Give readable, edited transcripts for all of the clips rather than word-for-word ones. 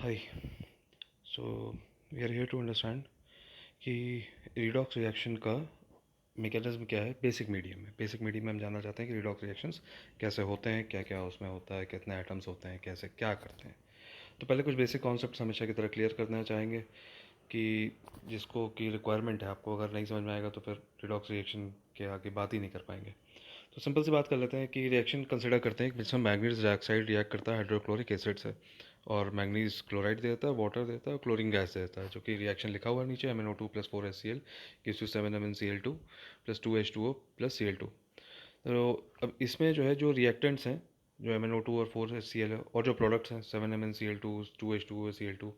Hi. So we are here to understand कि redox reaction का mechanism क्या है बेसिक मीडियम में। बेसिक मीडियम में हम जानना चाहते हैं कि रिडॉक्स रिएक्शंस कैसे होते हैं, क्या क्या उसमें होता है, कितने एटम्स होते हैं, कैसे क्या करते हैं। तो पहले कुछ बेसिक कॉन्सेप्ट्स हमेशा की तरह क्लियर करना चाहेंगे कि जिसको की रिक्वायरमेंट है, आपको अगर नहीं समझ में आएगा तो फिर रिडॉक्स रिएक्शन के आगे बात ही नहीं कर पाएंगे। तो सिंपल सी बात कर लेते हैं कि रिएक्शन कंसिडर करते हैं जिसमें मैग्नीज डाइऑक्साइड रिएक्ट करता है हाइड्रोक्लोरिक एसिड से, और मैग्नीज क्लोराइड देता है, वाटर देता है और क्लोरीन गैस देता है, जो कि रिएक्शन लिखा हुआ है नीचे MnO2 plus 4HCl gives you 7MnCl2 plus 2H2O plus Cl2। तो अब इसमें जो है जो रिएक्टेंट्स हैं, जो MnO2 और 4HCl है, और जो प्रोडक्ट्स हैं 7MnCl2 2H2O Cl2,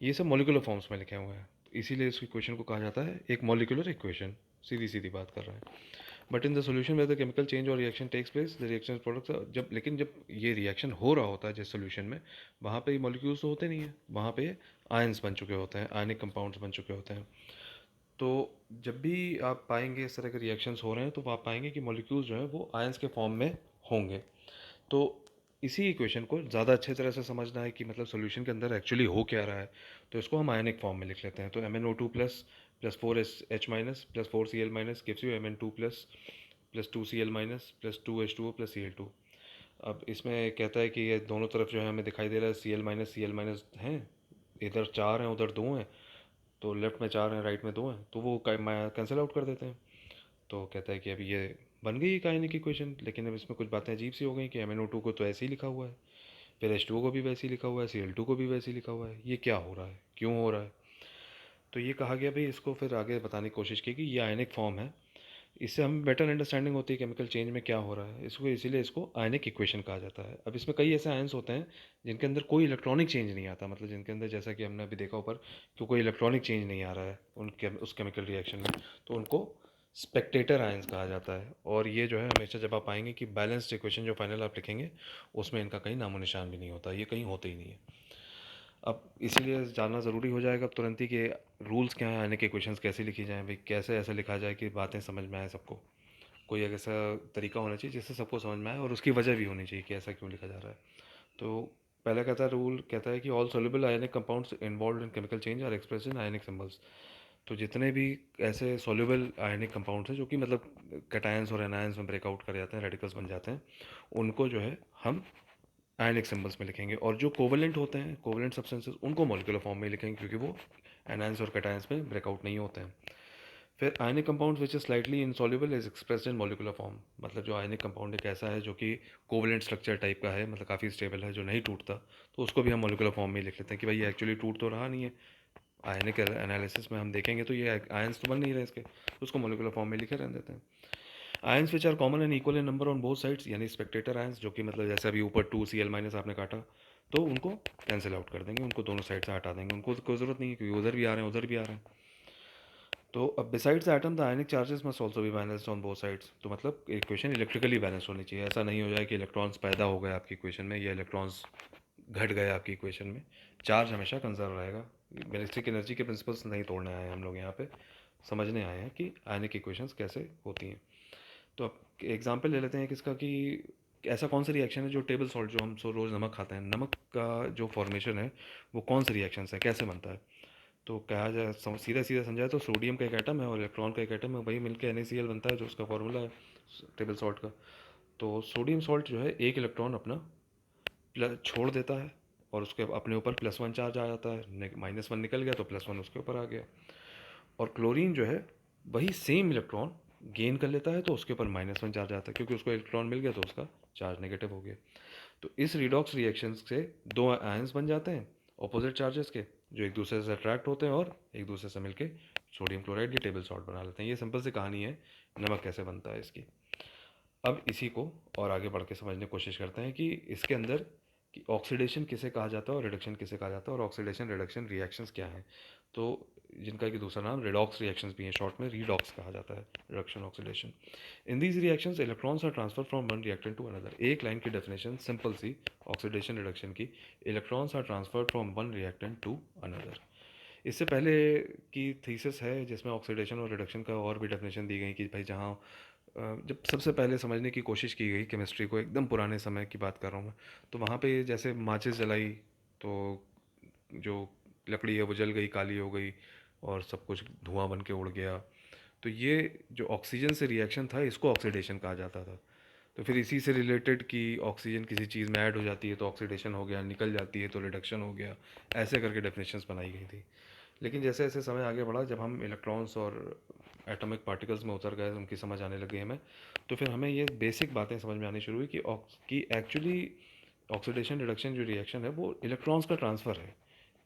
ये सब मॉलिकुलर फॉर्म्स में लिखे हुए हैं। तो इसीलिए इस इक्वेशन को कहा जाता है एक मॉलिकुलर इक्वेशन। सीधी सीधी बात कर रहे हैं। But in the solution where the chemical change और reaction takes place the reaction products, जब ये रिएक्शन हो रहा होता है जिस सोल्यूशन में, वहाँ पे मॉलिक्यूल्स तो होते नहीं है, वहाँ पे आयंस बन चुके होते हैं, आयनिक कंपाउंड्स बन चुके होते हैं। तो जब भी आप पाएंगे इस तरह के रिएक्शंस हो रहे हैं, तो आप पाएंगे कि मॉलिक्यूल्स जो हैं वो आयंस के फॉर्म में होंगे। तो इसी इक्वेशन को ज़्यादा अच्छे तरह से समझना है कि मतलब सोल्यूशन के अंदर एक्चुअली हो क्या रहा है, तो इसको हम आयनिक फॉर्म में लिख लेते हैं। तो MnO2 plus plus 4H minus plus 4Cl minus gives you Mn2 plus plus 2Cl minus plus 2H2O plus Cl2। अब इसमें कहता है कि ये दोनों तरफ जो है हमें दिखाई दे रहा है Cl माइनस हैं, इधर चार हैं उधर दो हैं, तो लेफ्ट में चार हैं राइट में दो हैं, तो वो कैंसिल आउट कर देते हैं। तो कहता है कि अभी ये बन गई काइनेटिक इक्वेशन, लेकिन अब इसमें कुछ बातें अजीब सी हो गई कि MnO2 को तो ऐसे ही लिखा हुआ है, फिर H2O को भी वैसे ही लिखा हुआ है, Cl2 को भी वैसे ही लिखा हुआ है, ये क्या हो रहा है, क्यों हो रहा है। तो ये कहा गया भाई, इसको फिर आगे बताने की कोशिश की कि ये आयनिक फॉर्म है। इससे हमें बेटर अंडरस्टैंडिंग होती है केमिकल चेंज में क्या हो रहा है, इसको इसीलिए इसको आयनिक इक्वेशन कहा जाता है। अब इसमें कई ऐसे आयंस होते हैं जिनके अंदर कोई इलेक्ट्रॉनिक चेंज नहीं आता, मतलब जिनके अंदर, जैसा कि हमने अभी देखा ऊपर, कि कोई इलेक्ट्रॉनिक चेंज नहीं आ रहा है उस केमिकल रिएक्शन में, तो उनको स्पेक्टेटर आयंस कहा जाता है। और ये जो है हमेशा जब आप पाएंगे कि बैलेंस्ड इक्वेशन जो फाइनल आप लिखेंगे, उसमें इनका कहीं नामो निशान भी नहीं होता, ये कहीं होते ही नहीं है। अब इसीलिए जानना ज़रूरी हो जाएगा अब तुरंत ही कि रूल्स क्या हैं, आने के क्वेश्चंस कैसे लिखी जाएँ भाई, कैसे ऐसा लिखा जाए कि बातें समझ में आए सबको। कोई एक ऐसा तरीका होना चाहिए जिससे सबको समझ में आए, और उसकी वजह भी होनी चाहिए कि ऐसा क्यों लिखा जा रहा है। तो पहला कहता है, रूल कहता है कि all soluble ionic compounds involve in chemical change are express in ionic symbols. तो जितने भी ऐसे सोल्यूबल आयनिक कंपाउंड्स हैं जो कि मतलब कैटायंस और एनायंस में ब्रेकआउट कर जाते हैं, रेडिकल्स बन जाते हैं, उनको जो है हम आयनिक सिंबल्स में लिखेंगे। और जो कोवलेंट होते हैं, कोवलेंट सब्सटेंसेस, उनको मॉलिक्यूलर फॉर्म में लिखेंगे, क्योंकि वो एनायंस और कैटायंस में ब्रेकआउट नहीं होते हैं। फिर ionic compound which is slightly insoluble is expressed in molecular form. मतलब जो आयनिक कंपाउंड एक ऐसा है जो कि कोवलेंट स्ट्रक्चर टाइप का है, मतलब काफ़ी स्टेबल है, जो नहीं टूटता, तो उसको भी हम मॉलिक्यूलर फॉर्म में लिख लेते हैं कि भाई ये एक्चुअली टूट तो रहा नहीं है। आयनिक एनालिसिस में हम देखेंगे तो ये आयंस तो बन नहीं रहे इसके, तो उसको मॉलिक्यूलर फॉर्म में लिखे रहने देते हैं। Ions which are common and equal in number on both sides, यानी स्पेक्टेटर आयंस, जो कि मतलब जैसे अभी ऊपर 2Cl माइनस आपने काटा, तो उनको कैंसिल आउट कर देंगे, उनको दोनों साइड से हटा देंगे, उनको कोई ज़रूरत नहीं है क्योंकि उधर भी आ रहे हैं उधर भी आ रहे हैं। तो अब besides the atom the ionic charges must also भी बैलेंस्ड ऑन बोथ साइड्स। तो मतलब इक्वेशन इलेक्ट्रिकली बैलेंस होनी चाहिए, ऐसा नहीं हो जाए कि इलेक्ट्रॉन्स पैदा हो गए आपकी इक्वेशन में या इलेक्ट्रॉन्स घट गए आपकी इक्वेशन में। चार्ज हमेशा कंजर्व रहेगा। इलेक्ट्रिक एनर्जी के प्रिंसिपल्स नहीं तोड़ने आए हैं हम लोग यहाँ पे, समझने आए हैं कि आयनिक इक्वेशंस कैसे होती हैं। तो अब एग्जांपल ले लेते हैं किसका, कि ऐसा कौन सा रिएक्शन है जो टेबल सॉल्ट, जो हम रोज़ नमक खाते हैं, नमक का जो फॉर्मेशन है वो कौन से रिएक्शन है, कैसे बनता है। तो कहा जाए, सीधा सीधा समझाए तो सोडियम का एक एटम है और इलेक्ट्रॉन का एक एटम है, वही मिलकर NaCl बनता है, जो उसका फॉर्मूला है टेबल सॉल्ट का। तो सोडियम सॉल्ट जो है एक इलेक्ट्रॉन अपना प्लस छोड़ देता है, और उसके अपने ऊपर +1 चार्ज आ जाता है, -1 निकल गया तो +1 उसके ऊपर आ गया। और क्लोरीन जो है वही सेम इलेक्ट्रॉन गेन कर लेता है, तो उसके ऊपर -1 चार्ज आता है, क्योंकि उसको इलेक्ट्रॉन मिल गया तो उसका चार्ज नेगेटिव हो गया। तो इस रिडॉक्स रिएक्शन से दो आयंस बन जाते हैं ऑपोजिट चार्जेस के, जो एक दूसरे से अट्रैक्ट होते हैं और एक दूसरे से मिलके सोडियम क्लोराइड या टेबल सॉल्ट बना लेते हैं। ये सिंपल सी कहानी है नमक कैसे बनता है इसकी। अब इसी को और आगे बढ़ के समझने की कोशिश करते हैं कि इसके अंदर कि ऑक्सीडेशन किसे कहा जाता है और रिडक्शन किसे कहा जाता है, और ऑक्सीडेशन रिडक्शन रिएक्शंस क्या हैं। तो जिनका कि दूसरा नाम रिडॉक्स रिएक्शंस भी है, शॉर्ट में रिडॉक्स कहा जाता है, reduction oxidation. In these reactions electrons are transfer from one reactant to another. एक लाइन की डेफिनेशन सिंपल सी ऑक्सीडेशन रिडक्शन की, electrons are transferred from one reactant to another. इससे पहले की थीसिस है जिसमें ऑक्सीडेशन और रिडक्शन का और भी डेफिनेशन दी गई कि भाई जहाँ जब सबसे पहले समझने की कोशिश की गई केमिस्ट्री को, एकदम पुराने समय की बात कर रहा हूँ मैं, तो वहाँ पे जैसे माचिस जलाई तो जो लकड़ी है वो जल गई, काली हो गई और सब कुछ धुआं बन के उड़ गया। तो ये जो ऑक्सीजन से रिएक्शन था इसको ऑक्सीडेशन कहा जाता था। तो फिर इसी से रिलेटेड कि ऑक्सीजन किसी चीज़ में ऐड हो जाती है तो ऑक्सीडेशन हो गया, निकल जाती है तो रिडक्शन हो गया, ऐसे करके डेफिनेशंस बनाई गई थी। लेकिन जैसे जैसे समय आगे बढ़ा, जब हम इलेक्ट्रॉन्स और एटॉमिक पार्टिकल्स में उतर गए, उनकी समझ आने लगी हमें, तो फिर हमें ये बेसिक बातें समझ में आनी शुरू हुई कि एक्चुअली ऑक्सीडेशन रिडक्शन जो रिएक्शन है वो इलेक्ट्रॉन्स का ट्रांसफ़र है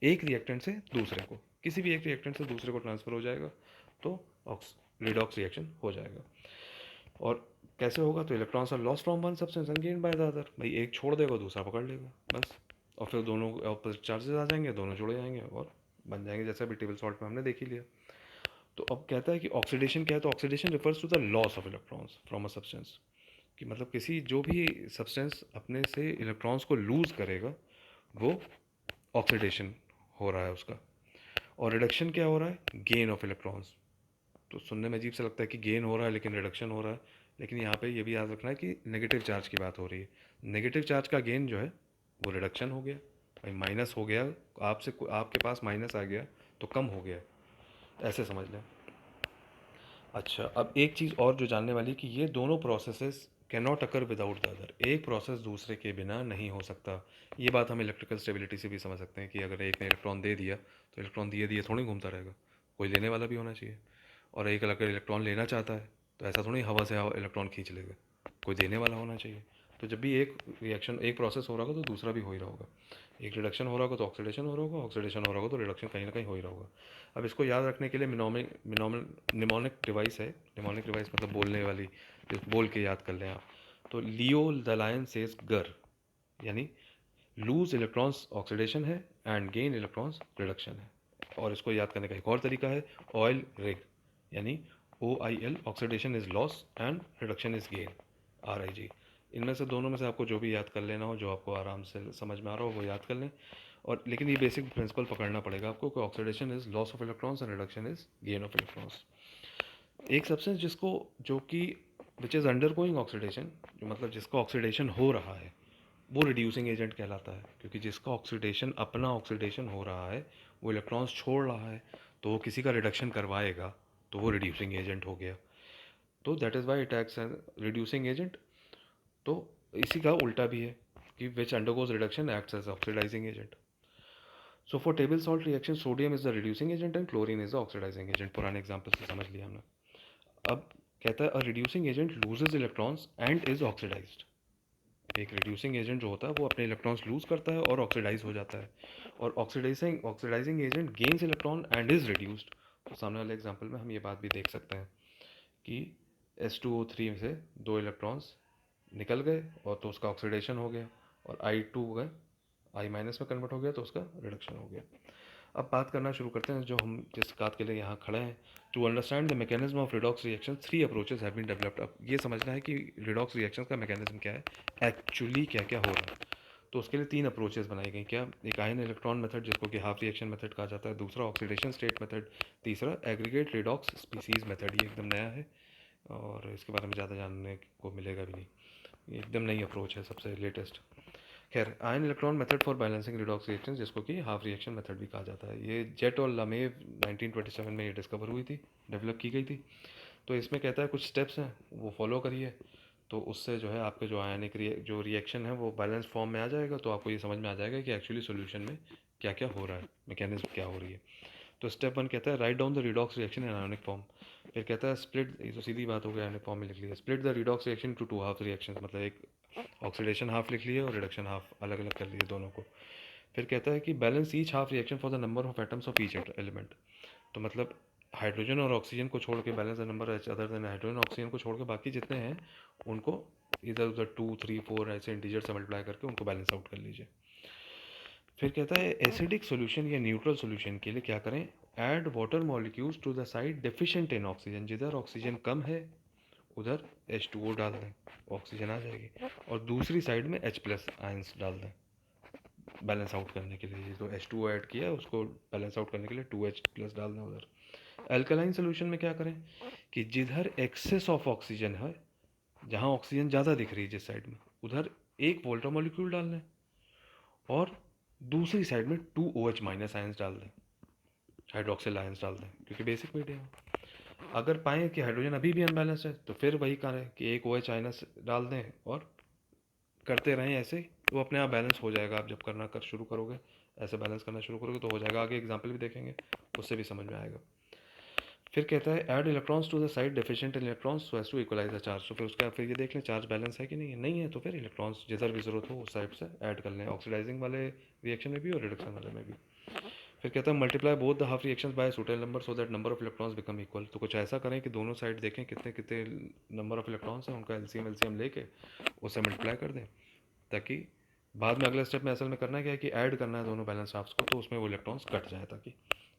एक रिएक्टेंट से दूसरे को, किसी भी एक रिएक्टेंट से दूसरे को ट्रांसफ़र हो जाएगा तो रिडॉक्स रिएक्शन हो जाएगा। और कैसे होगा? तो electrons are lost from one substance and gain by the other. भाई एक छोड़ देगा दूसरा पकड़ लेगा, बस। और फिर दोनों ऑपोजिट चार्जेस आ जाएंगे, दोनों जुड़ जाएंगे और बन जाएंगे, जैसा अभी टेबल सॉल्ट में हमने देख ही लिया। तो अब कहता है कि ऑक्सीडेशन क्या है? तो oxidation refers to the loss of electrons from a substance. कि मतलब किसी जो भी सब्सटेंस अपने से इलेक्ट्रॉन्स को लूज़ करेगा वो ऑक्सीडेशन हो रहा है उसका। और रिडक्शन क्या हो रहा है? Gain of electrons. तो सुनने में अजीब सा लगता है कि गेन हो रहा है लेकिन रिडक्शन हो रहा है, लेकिन यहाँ पे ये भी याद रखना है कि नेगेटिव चार्ज की बात हो रही है। नेगेटिव चार्ज का गेन जो है वो रिडक्शन हो गया। भाई माइनस हो गया, आपके पास माइनस आ गया तो कम हो गया, ऐसे समझ लें। अच्छा, अब एक चीज़ और जो जानने वाली कि ये दोनों processes can not occur without the other. एक प्रोसेस दूसरे के बिना नहीं हो सकता। ये बात हम इलेक्ट्रिकल स्टेबिलिटी से भी समझ सकते हैं कि अगर एक ने इलेक्ट्रॉन दे दिया तो इलेक्ट्रॉन दिए दिए थोड़ी घूमता रहेगा, कोई लेने वाला भी होना चाहिए। और एक अगर इलेक्ट्रॉन लेना चाहता है तो ऐसा थोड़ी हवा से इलेक्ट्रॉन खींच लेगा, कोई देने वाला होना चाहिए। तो जब भी एक रिएक्शन, एक प्रोसेस हो रहा होगा तो दूसरा भी हो ही रहा होगा। एक रिडक्शन हो रहा होगा तो ऑक्सीडेशन हो रहा होगा, ऑक्सीडेशन हो रहा होगा तो रिडक्शन कहीं ना कहीं हो ही रहा होगा। अब इसको याद रखने के लिए निमोनिक डिवाइस है। निमोनिक डिवाइस मतलब बोलने वाली, बोल के याद कर लें आप। तो लियो द लायन सेज गर, यानी लूज इलेक्ट्रॉन्स ऑक्सीडेशन है एंड गेन इलेक्ट्रॉन्स रिडक्शन है। और इसको याद करने का एक और तरीका है ऑयल रिग, यानी OIL, oxidation is loss and reduction is gain, RIG। इनमें से दोनों में से आपको जो भी याद कर लेना हो, जो आपको आराम से समझ में आ रहा हो वो याद कर लें। और लेकिन ये बेसिक प्रिंसिपल पकड़ना पड़ेगा आपको कि oxidation is loss of electrons and reduction is gain of electrons. एक सब्सटेंस जिसको, जो कि which is under going oxidation, जो मतलब जिसका ऑक्सीडेशन हो रहा है, वो रिड्यूसिंग एजेंट कहलाता है। क्योंकि जिसका ऑक्सीडेशन, अपना ऑक्सीडेशन हो रहा है, वो इलेक्ट्रॉन्स छोड़ रहा है, तो वो किसी का रिडक्शन करवाएगा तो वो रिड्यूसिंग एजेंट हो गया। तो that is why it acts as reducing agent. तो इसी का उल्टा भी है कि which undergoes reduction acts as oxidizing agent. So for table salt reaction sodium is the reducing agent and chlorine is the oxidizing agent. पुराने example से समझ लिया हमने। अब कहता है a reducing agent loses electrons and is oxidized. एक reducing agent जो होता है वो अपने इलेक्ट्रॉन्स लूज करता है और ऑक्सीडाइज हो जाता है। और oxidizing agent gains electron and is reduced. तो सामने वाले एग्जांपल में हम ये बात भी देख सकते हैं कि H2O3 से दो इलेक्ट्रॉन्स निकल गए और तो उसका ऑक्सीडेशन हो गया, और I2 गए, I माइनस में कन्वर्ट हो गया तो उसका रिडक्शन हो गया। अब बात करना शुरू करते हैं जो हम जिस बात के लिए यहाँ खड़े हैं। To understand the mechanism of redox reaction, three approaches have been developed. अब ये समझना है कि रिडॉक्स रिएक्शन का मैकेनिज्म क्या है, एक्चुअली क्या क्या हो रहा है। तो उसके लिए तीन अप्रोचेस बनाई गई। क्या? एक आयन इलेक्ट्रॉन मेथड जिसको कि हाफ रिएक्शन मेथड कहा जाता है, दूसरा ऑक्सीडेशन स्टेट मेथड, तीसरा एग्रीगेट रिडॉक्स स्पीसीज मेथड। ये एकदम नया है और इसके बारे में ज़्यादा जानने को मिलेगा भी नहीं, ये एकदम नई अप्रोच है, सबसे लेटेस्ट। खैर, ion electron method for balancing redox reaction, जिसको कि हाफ रिएक्शन मेथड भी कहा जाता है, ये जेट और लमेव 1927 में ये डिस्कवर हुई थी, डेवलप की गई थी। तो इसमें कहता है कुछ स्टेप्स हैं वो फॉलो करिए, तो उससे जो है आपके जो आयनिक जो रिएक्शन है वो बैलेंस फॉर्म में आ जाएगा। तो आपको ये समझ में आ जाएगा कि एक्चुअली सोल्यूशन में क्या क्या हो रहा है, मैकेनिज्म क्या हो रही है। तो स्टेप वन कहता है write down the redox reaction in ionic form. फिर कहता है स्प्लिट, ये तो सीधी बात हो गई, आयोनिक फॉर्म में लिख लिया, split the redox reaction to two half reaction, मतलब एक ऑक्सीडेशन हाफ लिख लिए और रिडक्शन हाफ, अलग अलग कर लिए दोनों को। फिर कहता है कि balance each half reaction for the number of atoms of each element. तो मतलब हाइड्रोजन और ऑक्सीजन को छोड़ के balance the number other than hydrogen oxygen को छोड़ के बाकी जितने हैं उनको इधर उधर 2 3 4 ऐसे इंटीजर से मल्टीप्लाई करके उनको बैलेंस आउट कर लीजिए। फिर कहता है एसिडिक सॉल्यूशन या न्यूट्रल सॉल्यूशन के लिए क्या करें, add water molecules to the side deficient in oxygen. जिधर ऑक्सीजन कम है उधर H2O डाल दें, ऑक्सीजन आ जाएगी, और दूसरी साइड में H+ आयंस डाल दें बैलेंस आउट करने के लिए। तो H2O ऐड किया है उसको बैलेंस आउट करने के लिए 2H+ डाल दें उधर। अल्कलाइन सोल्यूशन में क्या करें कि जिधर एक्सेस ऑफ ऑक्सीजन है, जहाँ ऑक्सीजन ज़्यादा दिख रही है जिस साइड में, उधर एक वोल्टा मॉलिक्यूल डाल लें, और दूसरी साइड में 2OH माइनस आयंस डाल दें, हाइड्रोक्सिल आयंस डाल दें, क्योंकि बेसिक मीडियम है। अगर पाएँ कि हाइड्रोजन अभी भी अनबैलेंस्ड है तो फिर वही करें कि एक OH आयनस डाल दें और करते रहें ऐसे, वो अपने आप बैलेंस हो जाएगा। आप जब करना कर शुरू करोगे, ऐसे बैलेंस करना शुरू करोगे तो हो जाएगा। आगे एग्जाम्पल भी देखेंगे, उससे भी समझ में आएगा। फिर कहता है add electrons to the side deficient electrons so as to equalize the charge. तो फिर उसका फिर ये देख लें चार्ज बैलेंस है कि नहीं है। नहीं है तो फिर इलेक्ट्रॉन्स जिधर भी ज़रूरत हो उस साइड से ऐड कर लें, ऑक्सीडाइजिंग वाले रिएक्शन में भी और रिडक्शन वाले में भी। फिर कहता है multiply both the half reactions bye suitable number so that number of electrons become equal. तो कुछ ऐसा करें कि दोनों साइड देखें कितने कितने नंबर ऑफ इलेक्ट्रॉन्स हैं, उनका एलसीएम लेके उससे मल्टीप्लाई कर दें, ताकि बाद में अगले स्टेप में असल में करना क्या है कि ऐड करना है दोनों बैलेंस हाफ्स को, तो उसमें वो इलेक्ट्रॉन्स कट जाए ताकि।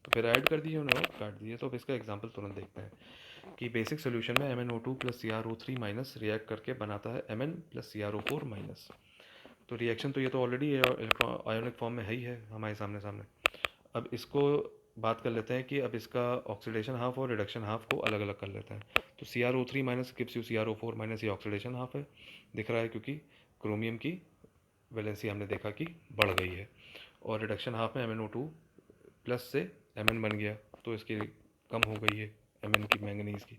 तो फिर ऐड कर दिए उन्होंने और काट दिए। तो अब इसका एग्जांपल तुरंत देखते हैं कि बेसिक सोल्यूशन में MnO2 plus CrO3 minus react करके बनाता है Mn प्लस CrO4 माइनस। तो रिएक्शन तो ये तो ऑलरेडी आयोनिक फॉर्म में है ही है हमारे सामने सामने। अब इसको बात कर लेते हैं कि अब इसका ऑक्सीडेशन हाफ और रिडक्शन हाफ को अलग अलग कर लेते हैं। तो CrO3 minus gives you CrO4 minus, ये ऑक्सीडेशन हाफ है दिख रहा है क्योंकि क्रोमियम की वैलेंसी हमने देखा कि बढ़ गई है। और रिडक्शन हाफ में MnO2 प्लस से Mn बन गया, तो इसकी कम हो गई है Mn की, मैंगनीज की।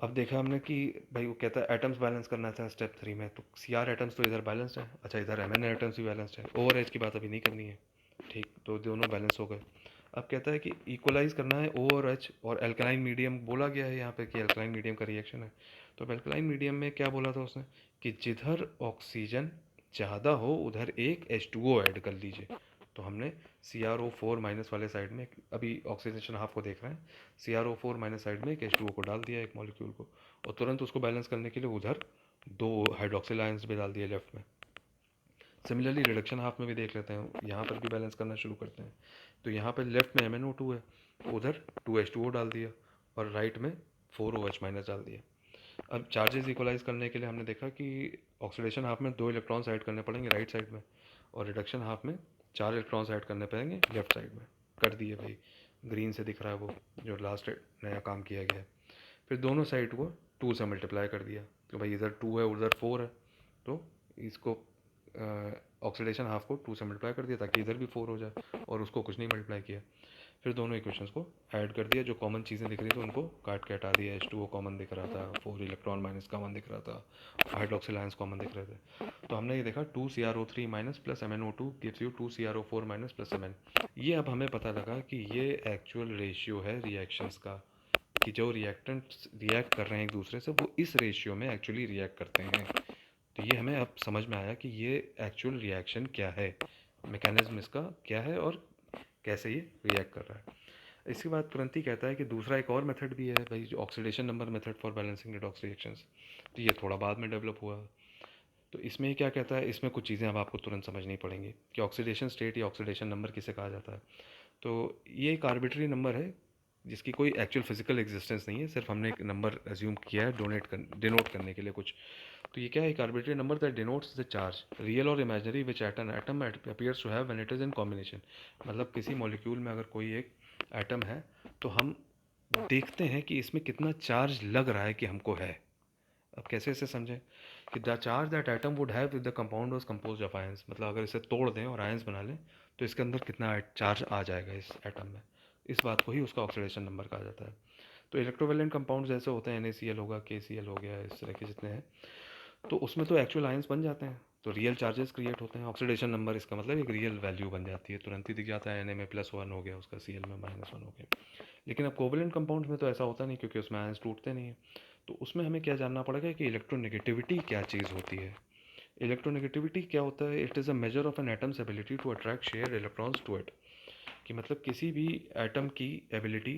अब देखा हमने कि भाई वो कहता है एटम्स बैलेंस करना था स्टेप 3 में, तो Cr एटम्स तो इधर बैलेंस्ड है, अच्छा इधर Mn एटम्स भी बैलेंस्ड है, ओवर एच की बात अभी नहीं करनी है, ठीक। तो दोनों बैलेंस हो गए। अब कहता है कि इक्वलाइज करना है O और H, और एल्कलाइन मीडियम बोला गया है यहाँ पे कि एल्कलाइन मीडियम का रिएक्शन है। तो अब एल्कलाइन मीडियम में क्या बोला था उसने कि जिधर ऑक्सीजन ज़्यादा हो उधर एक H2O ऐड कर लीजिए। तो हमने CrO4 माइनस वाले साइड में, अभी ऑक्सीडेशन हाफ को देख रहे हैं, CrO4 माइनस साइड में एक H2O को डाल दिया, एक मॉलिक्यूल को, और तुरंत उसको बैलेंस करने के लिए उधर 2 हाइड्रोक्सिल आयंस भी डाल दिए लेफ्ट में। सिमिलरली रिडक्शन हाफ में भी देख लेते हैं, यहाँ पर भी बैलेंस करना शुरू करते हैं। तो यहाँ पर लेफ्ट में MnO2 है, तो उधर 2H2O डाल दिया, और राइट में 4OH माइनस डाल दिया। अब चार्जेस इक्वलाइज करने के लिए हमने देखा कि ऑक्सीडेशन हाफ में 2 इलेक्ट्रॉन्स ऐड करने पड़ेंगे राइट साइड में, और रिडक्शन हाफ में 4 इलेक्ट्रॉन्स ऐड करने पड़ेंगे लेफ्ट साइड में। कर दिए भाई, ग्रीन से दिख रहा है वो जो लास्ट नया काम किया गया है। फिर दोनों साइड को 2 से मल्टीप्लाई कर दिया, तो भाई इधर 2 है उधर 4 है, तो इसको ऑक्सीडेशन हाफ को 2 से मल्टीप्लाई कर दिया ताकि इधर भी 4 हो जाए, और उसको कुछ नहीं मल्टीप्लाई किया। फिर दोनों इक्वेशंस को ऐड कर दिया, जो कॉमन चीज़ें दिख रही थी उनको काट के हटा दिया। H2O कॉमन दिख रहा था, 4 इलेक्ट्रॉन माइनस कॉमन दिख रहा था, हाइड्रोक्सिल आयंस कॉमन दिख रहे थे। तो हमने ये देखा 2CrO3 minus plus MnO2 gives you 2CrO4 minus plus Mn। ये अब हमें पता लगा कि ये एक्चुअल रेशियो है रिएक्शंस का, कि जो रिएक्टेंट्स रिएक्ट कर रहे हैं एक दूसरे से वो इस रेशियो में एक्चुअली रिएक्ट करते हैं। तो ये हमें अब समझ में आया कि ये एक्चुअल रिएक्शन क्या है, मैकेनिज्म इसका क्या है और कैसे ये रिएक्ट कर रहा है। इसके बाद तुरंत ही कहता है कि दूसरा एक और मेथड भी है भाई, जो oxidation number method for balancing redox reactions. तो ये थोड़ा बाद में डेवलप हुआ। तो इसमें क्या कहता है, इसमें कुछ चीज़ें अब आपको तुरंत समझनी पड़ेंगी कि ऑक्सीडेशन स्टेट या ऑक्सीडेशन नंबर किसे कहा जाता है। तो ये एक आर्बिट्री नंबर है जिसकी कोई एक्चुअल फिजिकल एग्जिस्टेंस नहीं है, सिर्फ हमने एक नंबर एज्यूम किया है डिनोट करने के लिए कुछ। तो ये क्या है, एक arbitrary number that denotes the charge real और imaginary which at an atom appears to have when it is in combination. मतलब किसी मॉलिक्यूल में अगर कोई एक एटम है तो हम देखते हैं कि इसमें कितना चार्ज लग रहा है कि हमको है। अब कैसे इसे समझें कि the charge that atom would have with the compound was composed of ions, मतलब अगर इसे तोड़ दें और आयंस बना लें तो इसके अंदर कितना चार्ज आ जाएगा इस एटम में। इस बात को ही उसका ऑक्सीडेशन नंबर कहा जाता है। तो इलेक्ट्रोवेलेंट कंपाउंड जैसे होते हैं NaCl होगा, KCl हो गया, इस तरह के जितने हैं, तो उसमें तो एक्चुअल आयंस बन जाते हैं, तो रियल चार्जेस क्रिएट होते हैं। ऑक्सीडेशन नंबर इसका मतलब एक रियल वैल्यू बन जाती है, तुरंत ही दिख जाता है Na में +1 हो गया उसका, Cl में -1 हो गया। लेकिन अब कोवेलेंट कंपाउंड्स में तो ऐसा होता नहीं, क्योंकि उसमें आयंस टूटते नहीं हैं। तो उसमें हमें क्या जानना पड़ेगा कि इलेक्ट्रोनेगेटिविटी क्या चीज़ होती है। इलेक्ट्रोनेगेटिविटी क्या होता है, it is a measure of an atom's ability to attract share electrons to it. कि मतलब किसी भी एटम की एबिलिटी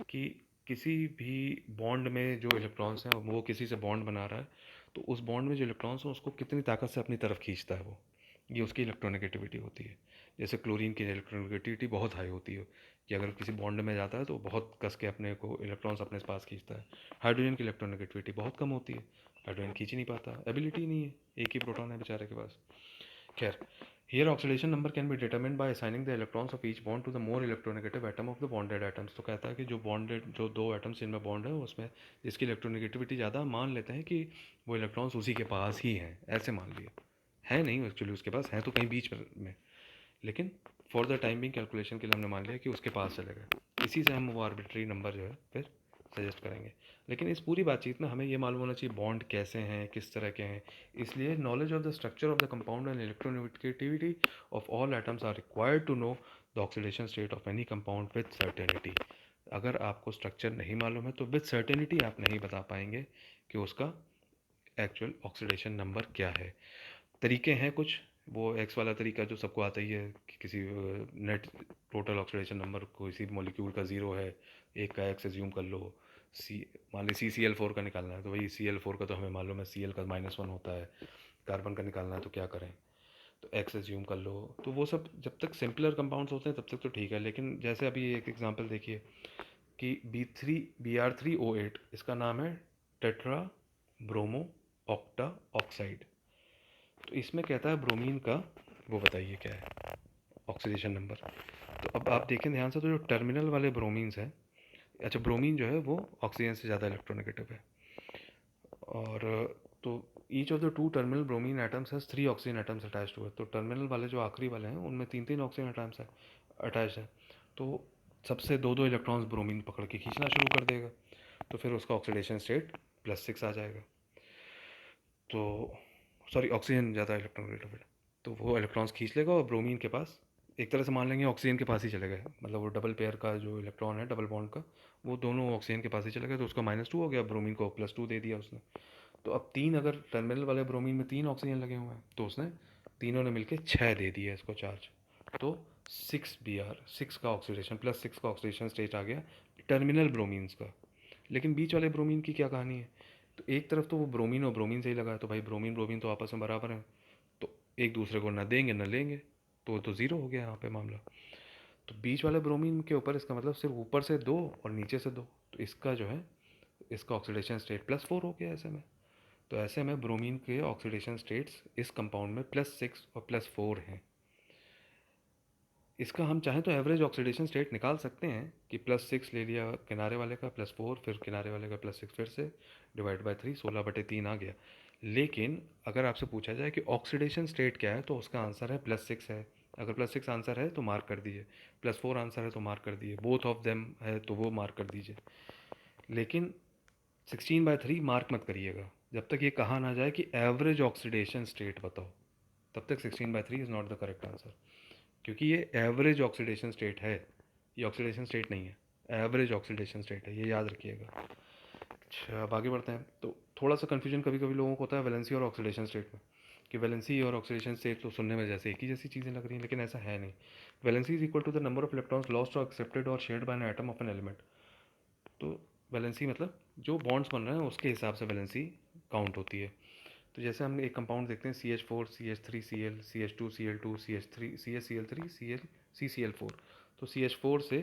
कि किसी भी बॉन्ड में जो इलेक्ट्रॉन्स हैं वो किसी से बॉन्ड बना रहा है, तो उस बॉन्ड में जो इलेक्ट्रॉन्स हैं उसको कितनी ताकत से अपनी तरफ खींचता है वो, ये उसकी इलेक्ट्रोनेगेटिविटी होती है। जैसे क्लोरीन की इलेक्ट्रोनेगेटिविटी बहुत हाई होती है कि अगर किसी बॉन्ड में जाता है तो बहुत कस के अपने को इलेक्ट्रॉन्स अपने पास खींचता है। हाइड्रोजन की इलेक्ट्रोनेगेटिविटी बहुत कम होती है, हाइड्रोजन खींच ही नहीं पाता, एबिलिटी नहीं है, एक ही प्रोटॉन है बेचारे के पास। खैर, here oxidation number can be determined by assigning the electrons of each bond to the more electronegative atom of the bonded atoms। तो कहता है कि जो बॉन्डेड जो दो एटम्स इनमें बॉन्ड है उसमें जिसकी इलेक्ट्रोनेगेटिविटी ज़्यादा, मान लेते हैं कि वो इलेक्ट्रॉन्स उसी के पास ही हैं, ऐसे मान लिए। है नहीं एक्चुअली उसके पास, हैं तो कहीं बीच में, लेकिन for the time being calculation के लिए हमने मान लिया कि उसके पास चलेगा। इसी से हम वो आर्बिट्री नंबर जो है फिर सजेस्ट करेंगे। लेकिन इस पूरी बातचीत में हमें ये मालूम होना चाहिए बॉन्ड कैसे हैं, किस तरह के हैं। इसलिए knowledge of the structure of the compound and electronegativity of all atoms are required to know the oxidation state of any compound with certainty. अगर आपको स्ट्रक्चर नहीं मालूम है तो विद सर्टेनिटी आप नहीं बता पाएंगे कि उसका एक्चुअल ऑक्सीडेशन नंबर क्या है। तरीके हैं कुछ, वो एक्स वाला तरीका जो सबको आता ही है कि किसी नेट टोटल ऑक्सीडेशन नंबर किसी मॉलिक्यूल का ज़ीरो है, एक का एक्स एज्यूम कर लो। सी मान ली CCl4 का निकालना है तो भाई Cl4 का तो हमें मालूम है Cl का -1 होता है। कार्बन का निकालना है तो क्या करें, तो एक्स एज्यूम कर लो। तो वो सब जब तक सिंपलर कंपाउंड्स होते हैं तब तक तो ठीक है। लेकिन जैसे अभी एक एग्जांपल देखिए कि Br3O8 इसका नाम है टेट्रा ब्रोमो ऑक्टा ऑक्साइड। तो इसमें कहता है ब्रोमीन का, वो बताइए क्या है ऑक्सीडेशन नंबर। तो अब आप देखें ध्यान से, तो जो टर्मिनल वाले ब्रोमीन्स हैं, अच्छा ब्रोमीन जो है वो ऑक्सीजन से ज़्यादा इलेक्ट्रोनेगेटिव है। और तो each of the two terminal bromine atoms has 3 oxygen atoms attach to है। तो टर्मिनल वाले जो आखिरी वाले हैं उनमें 3 3 ऑक्सीजन एटम्स है अटैच है। तो सबसे 2 2 इलेक्ट्रॉन्स ब्रोमीन पकड़ के खींचना शुरू कर देगा, तो फिर उसका ऑक्सीडेशन स्टेट +6 आ जाएगा। तो सॉरी, ऑक्सीजन ज़्यादा इलेक्ट्रोनेगेटिव है तो वो इलेक्ट्रॉन्स खींच लेगा और ब्रोमीन के पास एक तरह से मान लेंगे ऑक्सीजन के पास ही चले गए। मतलब वो डबल पेयर का जो इलेक्ट्रॉन है डबल बॉन्ड का, वो दोनों ऑक्सीजन के पास ही चले गए, तो उसका -2 हो गया, ब्रोमीन को +2 दे दिया उसने। तो अब 3, अगर टर्मिनल वाले ब्रोमीन में 3 ऑक्सीजन लगे हुए हैं तो उसने तीनों ने मिलकर 6 दे दिया इसको चार्ज। तो 6 का ऑक्सीडेशन +6 का ऑक्सीडेशन स्टेट आ गया टर्मिनल ब्रोमीन्स का। लेकिन बीच वाले ब्रोमीन की क्या कहानी है, तो एक तरफ तो वो ब्रोमीन और ब्रोमीन से ही लगा है, तो भाई ब्रोमीन ब्रोमीन तो आपस में बराबर हैं, तो एक दूसरे को ना देंगे ना लेंगे, तो वो तो ज़ीरो हो गया यहाँ पे मामला। तो बीच वाले ब्रोमीन के ऊपर इसका मतलब सिर्फ ऊपर से 2 और नीचे से 2, तो इसका जो है इसका ऑक्सीडेशन स्टेट +4 हो गया ऐसे में। तो ऐसे में ब्रोमीन के ऑक्सीडेशन स्टेट्स इस कंपाउंड में +6 और +4 हैं। इसका हम चाहें तो एवरेज ऑक्सीडेशन स्टेट निकाल सकते हैं कि +6 ले लिया किनारे वाले का, +4 फिर किनारे वाले का +6 फिर से /3, 16/3 आ गया। लेकिन अगर आपसे पूछा जाए कि ऑक्सीडेशन स्टेट क्या है तो उसका आंसर है +6 है। अगर +6 आंसर है तो मार्क कर दीजिए, +4 आंसर है तो मार्क कर दीजिए, बोथ ऑफ देम है तो वो मार्क कर दीजिए। लेकिन 16/3 मार्क मत करिएगा जब तक ये कहा ना जाए कि एवरेज ऑक्सीडेशन स्टेट बताओ, तब तक 16/3 is not the correct answer, क्योंकि ये एवरेज ऑक्सीडेशन स्टेट है, ये ऑक्सीडेशन स्टेट नहीं है, एवरेज ऑक्सीडेशन स्टेट है, ये याद रखिएगा। अच्छा अब आगे बढ़ते हैं। तो थोड़ा सा कन्फ्यूजन कभी कभी लोगों को होता है वैलेंसी और ऑक्सीडेशन स्टेट में, कि वैलेंसी और ऑक्सीडेशन स्टेट तो सुनने में जैसे एक ही जैसी चीज़ें लग रही हैं, लेकिन ऐसा है नहीं। Valency is equal to the number of electrons lost और एक्सेप्टेड और shared by an atom of an element. तो वैलेंसी मतलब जो बॉन्ड्स बन रहे हैं उसके हिसाब से वैलेंसी काउंट होती है। तो जैसे हम एक कंपाउंड देखते हैं CH4 CH3Cl CH2Cl2 CH3 CCl4। तो CH4 से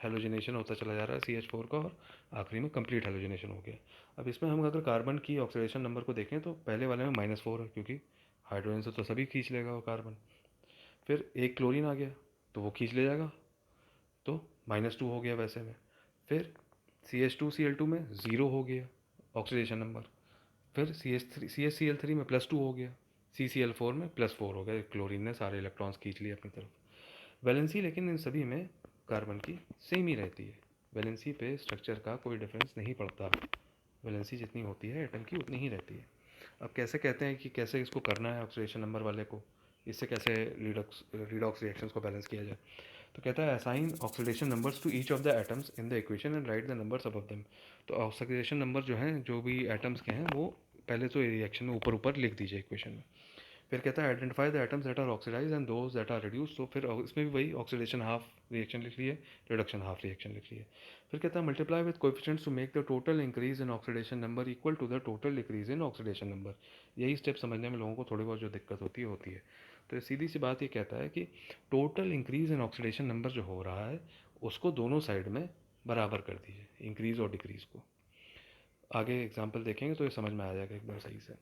हेलोजिनेशन होता चला जा रहा है CH4 का, और आखिरी में कंप्लीट हेलोजिनेशन हो गया। अब इसमें हम अगर कार्बन की ऑक्सीडेशन नंबर को देखें तो पहले वाले में -4 है, क्योंकि हाइड्रोजन से तो सभी खींच लेगा वो कार्बन। फिर एक क्लोरीन आ गया तो वो खींच ले जाएगा, तो -2 हो गया वैसे में। फिर CH2Cl2 में 0 हो गया ऑक्सीडेशन नंबर। फिर CH3 में +2 हो गया, CCl4 में +4 हो गया, क्लोरीन ने सारे इलेक्ट्रॉन्स खींच लिए अपनी तरफ। वैलेंसी लेकिन इन सभी में कार्बन की सेम ही रहती है, वैलेंसी पे स्ट्रक्चर का कोई डिफरेंस नहीं पड़ता, वैलेंसी जितनी होती है एटम की उतनी ही रहती है। अब कैसे कहते हैं कि कैसे इसको करना है ऑक्सीडेशन नंबर वाले को, इससे कैसे रिडॉक्स रिएक्शंस को बैलेंस किया जाए। तो कहता है assign oxidation numbers to each of the atoms in the equation and write the numbers above them. तो ऑक्सीडेशन नंबर जो हैं जो भी एटम्स के हैं वो पहले तो रिएक्शन में ऊपर ऊपर लिख दीजिए इक्वेशन में। फिर कहता है identify the atoms that are oxidize and those that are reduce. तो फिर इसमें भी वही ऑक्सीडेशन हाफ रिएक्शन लिख लिए, रिडक्शन हाफ रिएक्शन लिख लिए। फिर कहता है multiply with coefficients to make the total increase in oxidation number equal to the total decrease in oxidation number. यही स्टेप समझने में लोगों को थोड़ी बहुत जो दिक्कत होती है। तो सीधी सी बात ये कहता है कि total increase in oxidation number जो हो रहा है उसको दोनों साइड में बराबर कर दीजिए, इंक्रीज और डिक्रीज को। आगे एग्जाम्पल देखेंगे तो ये समझ में आ जाएगा एकदम सही से।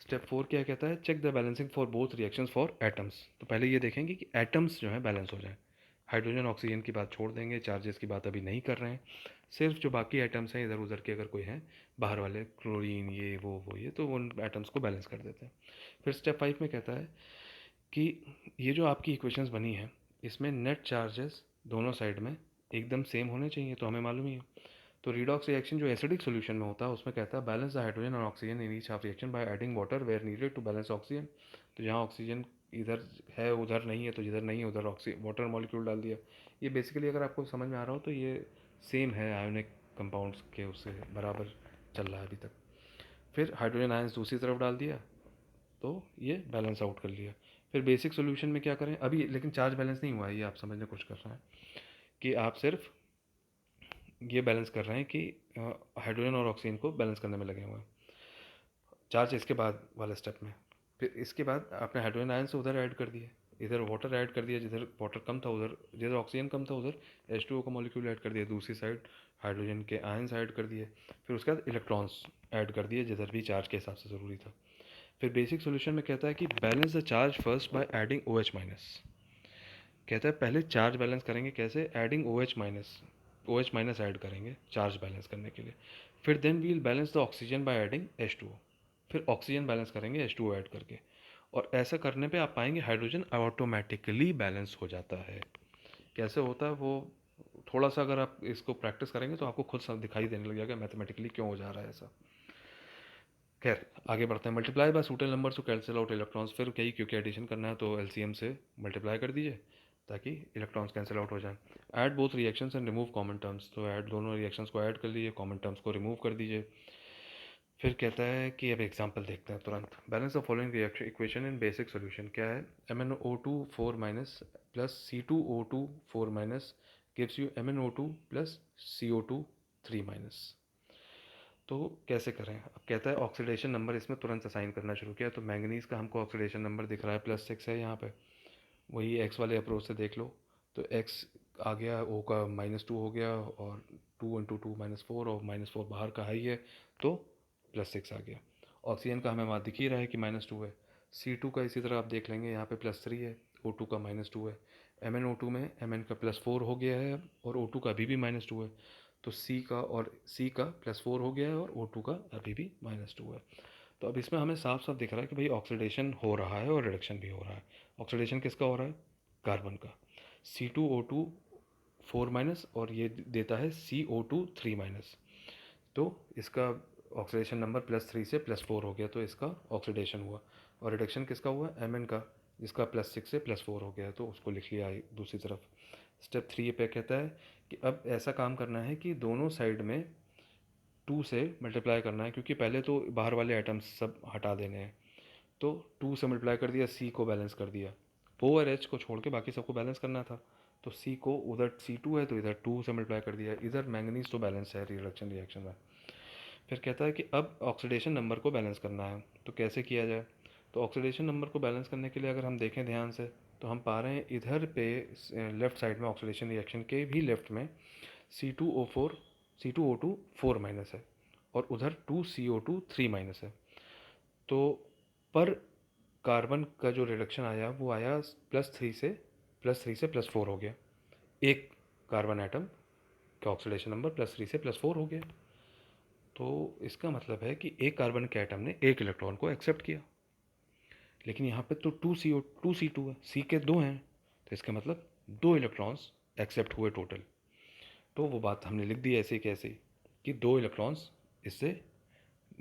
स्टेप 4 क्या कहता है, check the balancing for both reactions for atoms. तो पहले ये देखेंगे कि एटम्स जो है बैलेंस हो जाए। हाइड्रोजन ऑक्सीजन की बात छोड़ देंगे, चार्जेस की बात अभी नहीं कर रहे हैं, सिर्फ जो बाकी एटम्स हैं इधर उधर के अगर कोई हैं बाहर वाले, क्लोरीन ये वो ये, तो उन एटम्स को बैलेंस कर देते हैं। फिर स्टेप 5 में कहता है कि ये जो आपकी इक्वेशंस बनी है इसमें नेट चार्जेस दोनों साइड में एकदम सेम होने चाहिए, तो हमें मालूम ही है। तो रिडॉक्स रिएक्शन जो एसिडिक सोल्यूशन में होता है उसमें कहता है बैलेंस द हाइड्रोजन और oxygen in each half reaction by adding water where needed to balance oxygen. तो जहाँ ऑक्सीजन इधर है उधर नहीं है, तो जिधर नहीं है उधर वाटर मॉलिक्यूल डाल दिया। ये बेसिकली अगर आपको समझ में आ रहा हो तो ये सेम है आयोनिक कंपाउंड्स के, उससे बराबर चल रहा है अभी तक। फिर हाइड्रोजन आयंस दूसरी तरफ डाल दिया तो ये बैलेंस आउट कर लिया। फिर बेसिक सोल्यूशन में क्या करें अभी, लेकिन चार्ज बैलेंस नहीं हुआ है, ये आप समझने की कोशिश कर रहे हैं कि आप सिर्फ ये बैलेंस कर रहे हैं कि हाइड्रोजन और ऑक्सीजन को बैलेंस करने में लगे हुए हैं, चार्ज इसके बाद वाले स्टेप में। फिर इसके बाद आपने हाइड्रोजन आयन से उधर ऐड कर दिए, इधर वाटर ऐड कर दिया, जिधर वाटर कम था उधर, जिधर ऑक्सीजन कम था उधर H2O का मॉलिक्यूल ऐड कर दिया, दूसरी साइड हाइड्रोजन के आयंस ऐड कर दिए। फिर उसके बाद इलेक्ट्रॉन्स ऐड कर दिए जिधर भी चार्ज के हिसाब से ज़रूरी था। फिर बेसिक सोल्यूशन में कहता है कि balance the charge first by adding OH minus. कहता है पहले चार्ज बैलेंस करेंगे, कैसे? एडिंग OH माइनस ऐड करेंगे चार्ज बैलेंस करने के लिए। फिर then we'll balance the oxygen by adding H2O। फिर ऑक्सीजन बैलेंस करेंगे H2O ऐड करके, और ऐसा करने पे आप पाएंगे हाइड्रोजन ऑटोमेटिकली बैलेंस हो जाता है। कैसे होता है वो थोड़ा सा अगर आप इसको प्रैक्टिस करेंगे तो आपको खुद सब दिखाई देने लग जाएगा मैथमेटिकली क्यों हो जा रहा है ऐसा। खैर आगे बढ़ते हैं। Multiply by suitable number two cancel out electrons. फिर कहीं क्योंकि एडिशन करना है तो एलसीएम से मल्टीप्लाई कर दीजिए ताकि इलेक्ट्रॉन्स कैंसिल आउट हो जाए। Add both reactions and remove common terms. तो ऐड दोनों रिएक्शंस को ऐड कर लीजिए, कॉमन टर्म्स को रिमूव कर दीजिए। फिर कहता है कि अब एग्जांपल देखते हैं तुरंत। Balance the following reaction equation in basic solution. क्या है? MnO2 4 minus plus C2O2 4 minus gives you MnO2 plus CO2 3 minus. तो कैसे करें? अब कहता है ऑक्सीडेशन नंबर इसमें तुरंत असाइन करना शुरू किया। तो मैंगनीज़ का हमको ऑक्सीडेशन नंबर दिख रहा है +6 है यहाँ पे, वही एक्स वाले अप्रोच से देख लो। तो एक्स आ गया, ओ का -2 हो गया, और 2 × 2 -4, और -4 बाहर का हाई है तो +6 आ गया। ऑक्सीजन का हमें वहाँ दिख ही रहा है कि -2 है। C2 का इसी तरह आप देख लेंगे, यहाँ पे +3 है, O2 का -2 है। MnO2 में Mn का +4 हो गया है और O2 का अभी भी -2 है। तो C का +4 हो गया है और O2 का अभी भी -2 है। तो अब इसमें हमें साफ साफ दिख रहा है कि भाई ऑक्सीडेशन हो रहा है और रिडक्शन भी हो रहा है। ऑक्सीडेशन किसका हो रहा है? कार्बन का। C2O2 4 माइनस और ये देता है CO2 3 माइनस। तो इसका ऑक्सीडेशन नंबर +3 से +4 हो गया, तो इसका ऑक्सीडेशन हुआ। और रिडक्शन किसका हुआ? Mn का, जिसका +6 से +4 हो गया, तो उसको लिख लिया दूसरी तरफ। स्टेप 3 पे कहता है कि अब ऐसा काम करना है कि दोनों साइड में 2 से मल्टीप्लाई करना है, क्योंकि पहले तो बाहर वाले आइटम्स सब हटा देने हैं। तो 2 से मल्टीप्लाई कर दिया, C को बैलेंस कर दिया, O और H को छोड़ के बाकी सबको बैलेंस करना था। तो C को उधर C2 है तो इधर 2 से मल्टीप्लाई कर दिया, इधर मैंगनीज तो बैलेंस है रिडक्शन रिएक्शन में। फिर कहता है कि अब ऑक्सीडेशन नंबर को बैलेंस करना है, तो कैसे किया जाए? तो ऑक्सीडेशन नंबर को बैलेंस करने के लिए अगर हम देखें ध्यान से तो हम पा रहे हैं इधर पे लेफ़्ट साइड में ऑक्सीडेशन रिएक्शन के भी लेफ़्ट में C2O2 4 माइनस है और उधर 2CO2 3 माइनस है। तो पर कार्बन का जो रिडक्शन आया वो आया +3 से +4 हो गया। एक कार्बन एटम का ऑक्सीडेशन नंबर +3 से +4 हो गया। तो इसका मतलब है कि एक कार्बन के एटम ने एक इलेक्ट्रॉन को एक्सेप्ट किया, लेकिन यहाँ पे तो 2C2 है, C के 2 हैं, तो इसका मतलब 2 इलेक्ट्रॉन्स एक्सेप्ट हुए टोटल। तो वो बात हमने लिख दी ऐसे कैसे कि 2 इलेक्ट्रॉन्स इससे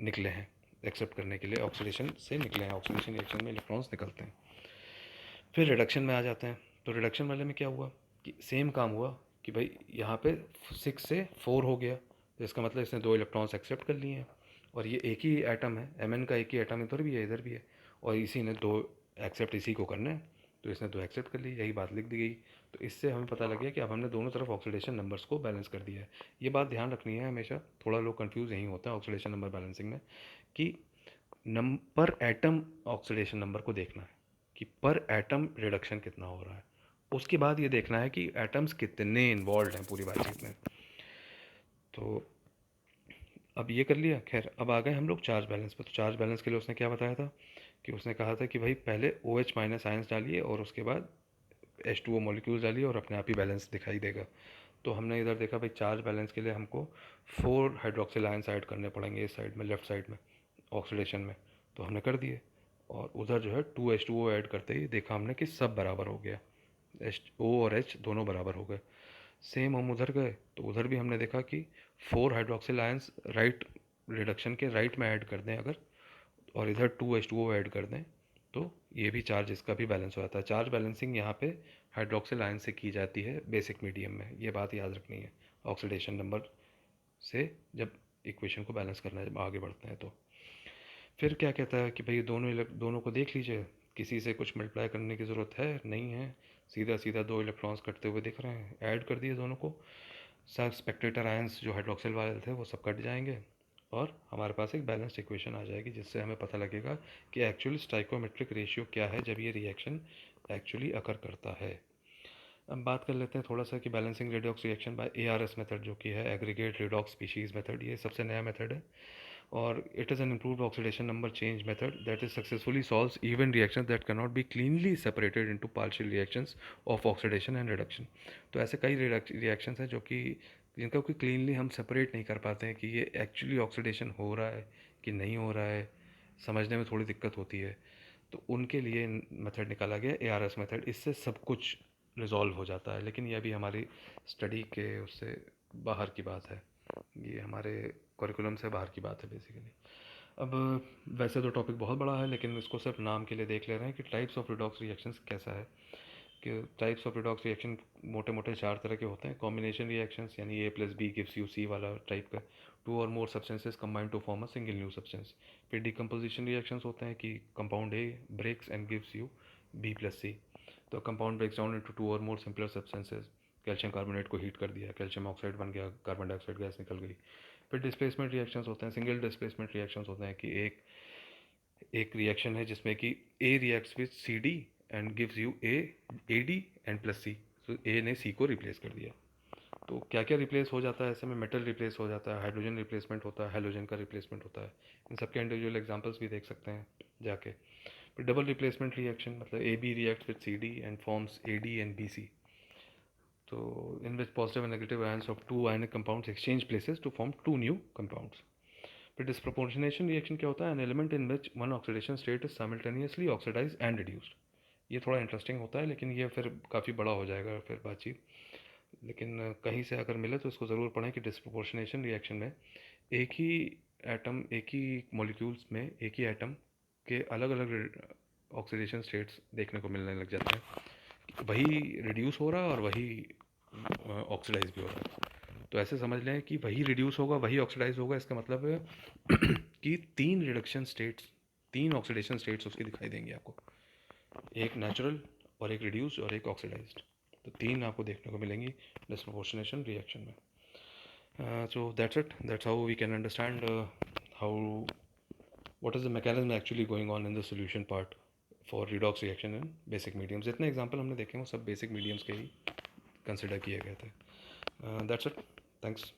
निकले हैं, एक्सेप्ट करने के लिए ऑक्सीडेशन से निकले हैं, ऑक्सीडेशन रिएक्शन में इलेक्ट्रॉन्स निकलते हैं। फिर रिडक्शन में आ जाते हैं। तो रिडक्शन वाले में क्या हुआ कि सेम काम हुआ कि भाई यहाँ पे 6 से 4 हो गया, तो इसका मतलब इसने 2 इलेक्ट्रॉन्स एक्सेप्ट कर लिए हैं, और ये एक ही एटम है, Mn का एक ही एटम इधर भी है इधर भी है, और इसी ने 2 एक्सेप्ट इसी को करना है, तो इसने 2 एक्सेप्ट कर ली, यही बात लिख दी गई। तो इससे हमें पता लग गया कि अब हमने दोनों तरफ ऑक्सीडेशन नंबर्स को बैलेंस कर दिया है। ये बात ध्यान रखनी है हमेशा, थोड़ा लोग कन्फ्यूज़ यही होता है ऑक्सीडेशन नंबर बैलेंसिंग में कि पर एटम ऑक्सीडेशन नंबर को देखना है कि पर एटम रिडक्शन कितना हो रहा है, उसके बाद ये देखना है कि एटम्स कितने इन्वॉल्व हैं पूरी बातचीत में। तो अब ये कर लिया। खैर अब आ गए हम लोग चार्ज बैलेंस पे। तो चार्ज बैलेंस के लिए उसने क्या बताया था कि उसने कहा था कि भाई पहले OH माइनस आयंस डालिए और उसके बाद H2O मॉलिक्यूल्स डालिए और अपने आप ही बैलेंस दिखाई देगा। तो हमने इधर देखा भाई चार्ज बैलेंस के लिए हमको 4 हाइड्रोक्सिल आयंस ऐड करने पड़ेंगे इस साइड में, लेफ्ट साइड में ऑक्सीडेशन में, तो हमने कर दिए। और उधर जो है 2H2O ऐड करते ही देखा हमने कि सब बराबर हो गया, O और H दोनों बराबर हो गए। सेम हम उधर गए तो उधर भी हमने देखा कि 4 हाइड्रोक्सिल आयंस राइट रिडक्शन के राइट में ऐड कर दें अगर, और इधर 2H2O ऐड कर दें तो ये भी चार्ज इसका भी बैलेंस हो जाता है। चार्ज बैलेंसिंग यहाँ पे हाइड्रोक्सिल आयन से की जाती है बेसिक मीडियम में, ये बात याद रखनी है ऑक्सीडेशन नंबर से जब इक्वेशन को बैलेंस करना है, जब आगे बढ़ते हैं तो। फिर क्या कहता है कि भाई दोनों को देख लीजिए, किसी से कुछ मल्टीप्लाई करने की ज़रूरत है नहीं है, सीधा सीधा 2 इलेक्ट्रॉन्स कटते हुए दिख रहे हैं, ऐड कर दिए दोनों को। सब स्पेक्टेटर आयंस जो हाइड्रोक्सिल वाले थे वो सब कट जाएंगे और हमारे पास एक बैलेंस्ड इक्वेशन आ जाएगी, जिससे हमें पता लगेगा कि एक्चुअली स्टाइकोमेट्रिक रेशियो क्या है जब ये रिएक्शन एक्चुअली अकर करता है। अब बात कर लेते हैं थोड़ा सा कि balancing redox reaction by ARS method, जो कि है एग्रीगेट रेडॉक्स स्पीशीज़ मेथड। ये सबसे नया मेथड है और it is an improved oxidation number change method that is successfully solves even reactions that can not be cleanly separated into partial reactions of oxidation and reduction. तो ऐसे कई reactions हैं जो कि जिनका कोई क्लीनली हम सेपरेट नहीं कर पाते हैं कि ये एक्चुअली ऑक्सीडेशन हो रहा है कि नहीं हो रहा है, समझने में थोड़ी दिक्कत होती है। तो उनके लिए मेथड निकाला गया ARS मेथड, इससे सब कुछ रिजॉल्व हो जाता है। लेकिन यह भी हमारी स्टडी के उससे बाहर की बात है, ये हमारे करिकुलम से बाहर की बात है बेसिकली। अब वैसे तो टॉपिक बहुत बड़ा है, लेकिन इसको सिर्फ नाम के लिए देख ले रहे हैं कि टाइप्स ऑफ रिडॉक्स रिएक्शंस कैसा है। कि टाइप्स ऑफ रिडॉक्स रिएक्शन मोटे मोटे 4 तरह के होते हैं। कॉम्बिनेशन रिएक्शंस यानी A+B गिव्स यू C वाला टाइप का, 2 और more substances combine to form a single new substance. फिर डिकम्पोजिशन रिएक्शंस होते हैं कि compound A breaks and gives you B+C। तो कंपाउंड ब्रेक्स डाउन इनटू 2 और more simpler substances. Calcium carbonate को हीट कर दिया, कैल्शियम ऑक्साइड बन गया, कार्बन डाइऑक्साइड गैस निकल गई। फिर डिस्प्लेसमेंट रिएक्शंस होते हैं, सिंगल डिस्प्लेसमेंट रिएक्शंस होते हैं कि एक एक रिएक्शन है जिसमें कि A reacts with CD and gives you AD and plus C। तो A ने C को रिप्लेस कर दिया। तो क्या क्या रिप्लेस हो जाता है ऐसे में? मेटल रिप्लेस हो जाता है, हाइड्रोजन रिप्लेसमेंट होता है, हेलोजन का रिप्लेसमेंट होता है। इन सब के इंडिविजुअल एग्जांपल्स भी देख सकते हैं जाके। फिर डबल रिप्लेसमेंट रिएक्शन मतलब AB reacts with CD and forms AD and BC। तो in which positive and negative ions of 2 ionic compounds exchange places to form 2 new compounds. फिर डिस्प्रोपोर्शनेशन रिएक्शन क्या होता है? An element in which one oxidation state is simultaneously oxidize and reduced. ये थोड़ा interesting होता है, लेकिन ये फिर काफ़ी बड़ा हो जाएगा फिर बातचीत। लेकिन कहीं से अगर मिले तो इसको ज़रूर पढ़ें कि डिस्प्रोपोर्शनेशन रिएक्शन में एक ही एटम, एक ही मॉलिक्यूल्स में एक ही एटम के अलग अलग ऑक्सीडेशन स्टेट्स देखने को मिलने लग जाते हैं। वही रिड्यूस हो रहा है और वही ऑक्सीडाइज भी हो रहा है। तो ऐसे समझ लें कि वही रिड्यूस होगा वही ऑक्सीडाइज होगा, इसका मतलब है कि 3 ऑक्सीडेशन स्टेट्स उसकी दिखाई देंगी आपको, एक नेचुरल और एक रिड्यूस और एक ऑक्सीडाइज्ड। तो 3 आपको देखने को मिलेंगी डिस्प्रोपोर्शनेशन रिएक्शन में। So that's it, that's how we can understand how what is the mechanism actually going on in the solution part for redox reaction in basic mediums। जितने एग्जाम्पल हमने देखे वो सब बेसिक मीडियम्स के ही consider किए गए थे। That's it, thanks.